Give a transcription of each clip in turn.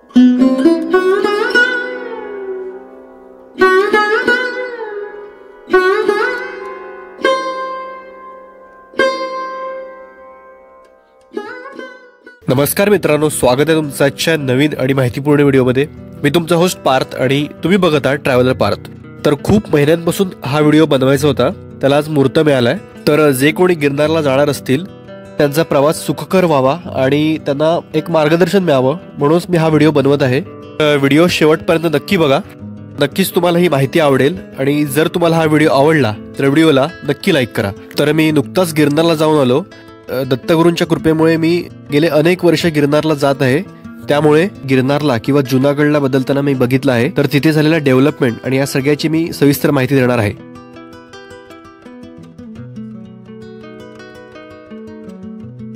नमस्कार मित्रांनो, स्वागत आहे तुमचं आजच्या नवीन आणि माहितीपूर्ण व्हिडिओमध्ये। मी तुमचा होस्ट पार्थ आणि तुम्ही बघत आहात ट्रॅव्हलर पार्थ। तर खूप महिन्यांपासून हा व्हिडिओ बनवायचा होता, त्याला आज मुहूर्त मिळालाय। तर जे कोणी गिरनारला जाणार असतील त्यांचा प्रवास सुखकर व्हावा आणि त्यांना एक मार्गदर्शन मिळावं म्हणूनच मी हा व्हिडिओ बनवत आहे। व्हिडिओ शेवटपर्यंत नक्की बघा, नक्कीच तुम्हाला ही माहिती आवडेल। आणि जर तुम्हाला हा व्हिडिओ आवडला तर व्हिडिओला नक्की लाईक करा। तर मी नुकताच गिरनारला जाऊन आलो। दत्तगुरूंच्या कृपेमुळे मी गेले अनेक वर्ष गिरनारला जात आहे, त्यामुळे गिरनारला किंवा जुनागडला बदलताना मी बघितलं आहे। तर तिथे झालेला डेव्हलपमेंट आणि या सगळ्याची मी सविस्तर माहिती देणार आहे।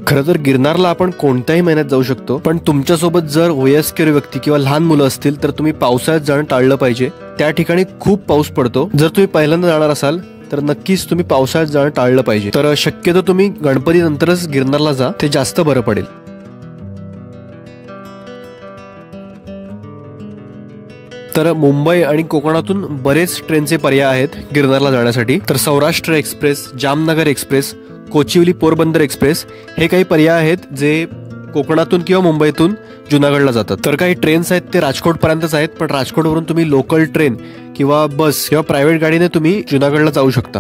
खरं तर गिरनारला आपण कोणत्याही महिन्यात जाऊ शकतो, पण तुमच्यासोबत जर वयस्कर व्यक्ती किंवा लहान मुलं असतील तर तुम्ही पावसाळ्यात जाणं टाळलं पाहिजे। त्या ठिकाणी खूप पाऊस पडतो। जर तुम्ही पहिल्यांदा जाणार असाल तर नक्कीच तुम्ही पावसाळ्यात जाणं टाळलं पाहिजे। तर शक्यतो तुम्ही गणपती नंतरच गिरनारला जा, ते जास्त बरं पडेल। तर मुंबई आणि कोकणातून बरेच ट्रेनचे पर्याय आहेत गिरनारला जाण्यासाठी। तर Saurashtra express, Jamnagar express, Kochuveli Porbandar express हे काही पर्याय आहेत जे कोकणातून किंवा मुंबईतून जुनागडला जातात। तर काही ट्रेन्स आहेत ते राजकोट पर्यंतच आहेत, पण राजकोटवरून तुम्ही लोकल ट्रेन किंवा बस किंवा प्रायव्हेट गाडीने तुम्ही जुनागडला जाऊ शकता।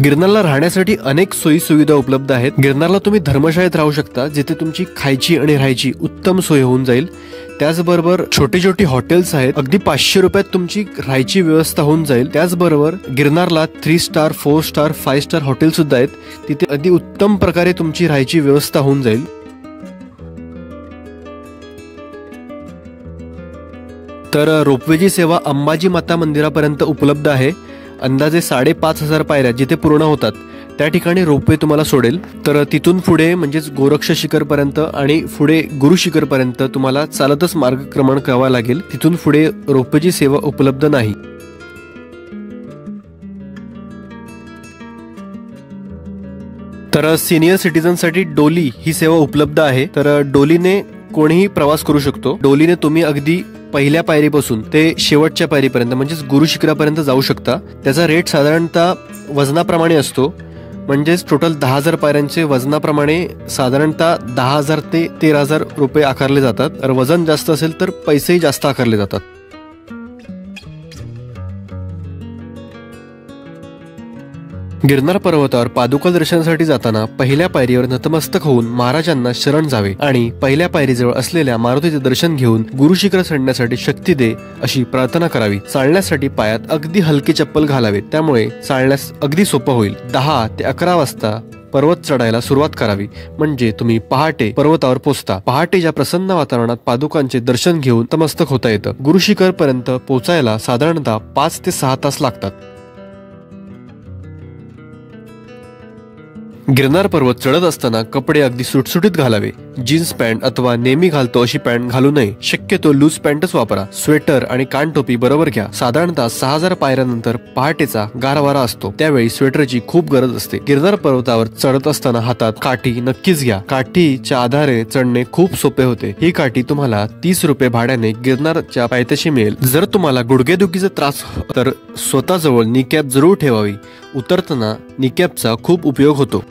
गिरनारला राहण्यासाठी अनेक सोयी सुविधा उपलब्ध आहेत। गिरनारला तुम्ही धर्मशाळेत राहू शकता, जिथे तुमची खायची आणि राहायची उत्तम सोय होऊन जाईल। त्याचबरोबर छोटी छोटी हॉटेल्स आहेत, अगदी 500 रुपयात तुमची राहायची व्यवस्था होऊन जाईल। त्याचबरोबर गिरनारला 3 स्टार, 4 स्टार, 5 स्टार हॉटेल सुद्धा आहेत, तिथे अगदी उत्तम प्रकारे तुमची राहायची व्यवस्था होऊन जाईल। तर रोपवेची सेवा अंबाजी माता मंदिरापर्यंत उपलब्ध आहे। अंदाजे 5,500 पायऱ्या जिथे पूर्ण होतात त्या ठिकाणी रोपवे तुम्हाला सोडेल। तर तिथून पुढे म्हणजेच गोरक्ष शिखर पर्यंत आणि पुढे गुरु शिखर पर्यंत तुम्हाला चालतच मार्गक्रमण करावा लागेल। तिथून पुढे रोपवेची सेवा उपलब्ध नाही। तर सिनियर सिटीजन साठी डोली ही सेवा उपलब्ध आहे। तर डोलीने कोणीही प्रवास करू शकतो। डोलीने तुम्ही अगदी पहिल्या पायरीपासून ते शेवटच्या पायरीपर्यंत म्हणजेच गुरु शिखरापर्यंत जाऊ शकता। त्याचा रेट साधारणतः वजनाप्रमाणे असतो, म्हणजेच टोटल 10,000 पायऱ्यांचे वजनाप्रमाणे साधारणतः 10,000 ते 13,000 रुपये आकारले जातात। तर वजन जास्त असेल तर पैसेही जास्त आकारले जातात। गिरनार पर्वतावर पादुका दर्शनासाठी जाताना पहिल्या पायरीवर नतमस्तक होऊन महाराजांना शरण जावे आणि पहिल्या पायरीजवळ असलेल्या मारुतीचे दर्शन घेऊन गुरुशिखर चढण्यासाठी शक्ती दे अशी प्रार्थना करावी। चालण्यासाठी पायात अगदी हलके चप्पल घालावे, त्यामुळे चालण्यास अगदी सोपं होईल। 10 ते 11 वाजता पर्वत चढायला सुरुवात करावी, म्हणजे तुम्ही पहाटे पर्वतावर पोहोचता। पहाटेच्या प्रसन्न वातावरणात पादुकांचे दर्शन घेऊन नतमस्तक होता येतं। गुरुशिखर पर्यंत पोहोचायला साधारणतः 5 ते 6 तास लागतात। गिरनार पर्वत चढत असताना कपडे अगदी सुटसुटीत घालावे। जीन्स पॅन्ट अथवा नेहमी घालतो अशी पॅन्ट घालू नये, शक्यतो लूज पॅन्टच वापरा। स्वेटर आणि कानटोपी बरोबर घ्या। साधारणतः 6,000 पायऱ्यानंतर पहाटेचा गार वारा असतो, त्यावेळी स्वेटरची खूप गरज असते। गिरनार पर्वतावर चढत असताना हातात काठी नक्कीच घ्या। काठीच्या आधारे चढणे खूप सोपे होते। ही काठी तुम्हाला 30 रुपये भाड्याने गिरनारच्या पायथ्याशी मिळेल। जर तुम्हाला गुडघेदुखीचा त्रास तर स्वतःजवळ निकॅप जरूर ठेवावी, उतरताना निकॅपचा खूप उपयोग होतो।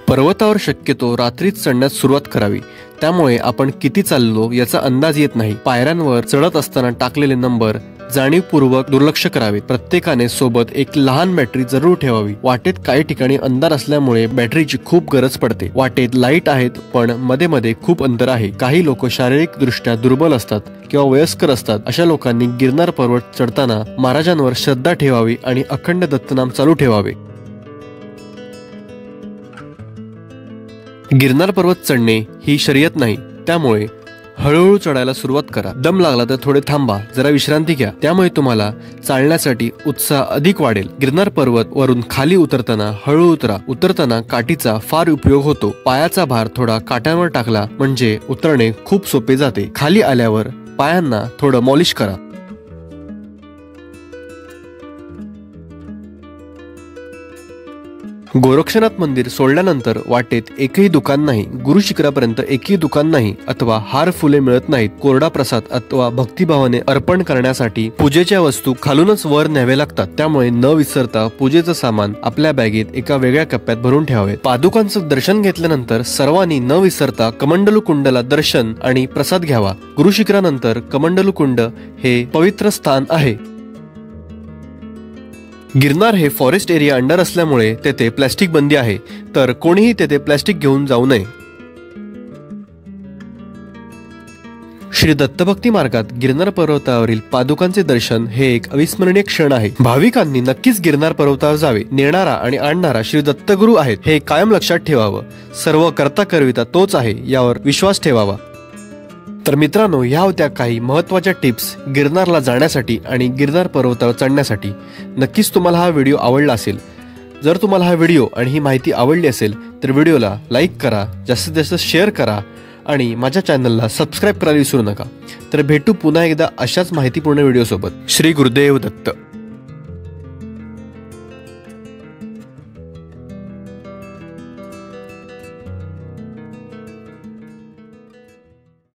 पर्वतावर शक्यतो रात्रीच चढण्यास सुरुवात करावी, त्यामुळे आपण किती चाललो याचा अंदाज येत नाही। पायऱ्यांवर चढत असताना टाकलेले नंबर जाणीवपूर्वक दुर्लक्ष करावे। प्रत्येकाने सोबत एक लहान बॅटरी जरूर ठेवावी। वाटेत काही ठिकाणी अंधार असल्यामुळे बॅटरीची खूप गरज पडते। वाटेत लाईट आहेत, पण मध्ये मध्ये खूप अंतर आहे। काही लोक शारीरिक दृष्ट्या दुर्बल असतात किंवा वयस्कर असतात, अशा लोकांनी गिरनार पर्वत चढताना महाराजांवर श्रद्धा ठेवावी आणि अखंड दत्तनाम चालू ठेवावे। गिरनार पर्वत चढणे ही शर्यत नाही, त्यामुळे हळूहळू चढायला सुरुवात करा। दम लागला तर थोडे थांबा, जरा विश्रांती घ्या, त्यामुळे तुम्हाला चालण्यासाठी उत्साह अधिक वाढेल। गिरनार पर्वत वरून खाली उतरताना हळू उतरा। उतरताना काठीचा फार उपयोग होतो। पायाचा भार थोडा काट्यांवर टाकला म्हणजे उतरणे खूप सोपे जाते। खाली आल्यावर पायांना थोडं मॉलिश करा। गोरक्षनाथ मंदिर सोडल्यानंतर वाटेत एकही दुकान नाही, गुरु शिखरापर्यंत एकही दुकान नाही अथवा हार फुले मिळत नाहीत. कोरडा प्रसाद अथवा भक्तिभावाने अर्पण करण्यासाठी पूजेच्या वस्तू खालूनच वर न्यावे लागतात. त्यामुळे न विसरता पूजेचं सामान आपल्या बॅगेत एका वेगळ्या कप्प्यात भरून ठेवावे. पादुकांचं दर्शन घेतल्यानंतर सर्वांनी न विसरता कमंडलू कुंडला दर्शन आणि प्रसाद घ्यावा. गुरु शिखरानंतर कमंडलू कुंड हे पवित्र स्थान आहे. गिरनार हे फॉरेस्ट एरिया अंडर असल्यामुळे तेथे प्लॅस्टिक बंदी आहे, तर कोणीही तेथे प्लॅस्टिक घेऊन जाऊ नये. श्री दत्तभक्ती मार्गात गिरनार पर्वतावरील पादुकांचे दर्शन हे एक अविस्मरणीय क्षण आहे. भाविकांनी नक्कीच गिरनार पर्वतावर जावे. नेणारा आणि आणणारा श्री दत्तगुरु आहेत हे कायम लक्षात ठेवावं. सर्व करता करविता तोच आहे यावर विश्वास ठेवावा. तर मित्रांनो, ह्या होत्या काही महत्त्वाच्या टिप्स गिरनारला जाण्यासाठी आणि गिरनार पर्वतावर चढण्यासाठी. नक्कीच तुम्हाला हा व्हिडिओ आवडला असेल. जर तुम्हाला हा व्हिडिओ आणि ही माहिती आवडली असेल तर व्हिडिओला लाईक करा, जास्तीत जास्त शेअर करा आणि माझ्या चॅनलला सबस्क्राईब करायला विसरू नका. तर भेटू पुन्हा एकदा अशाच माहितीपूर्ण व्हिडिओसोबत. श्री गुरुदेव दत्त.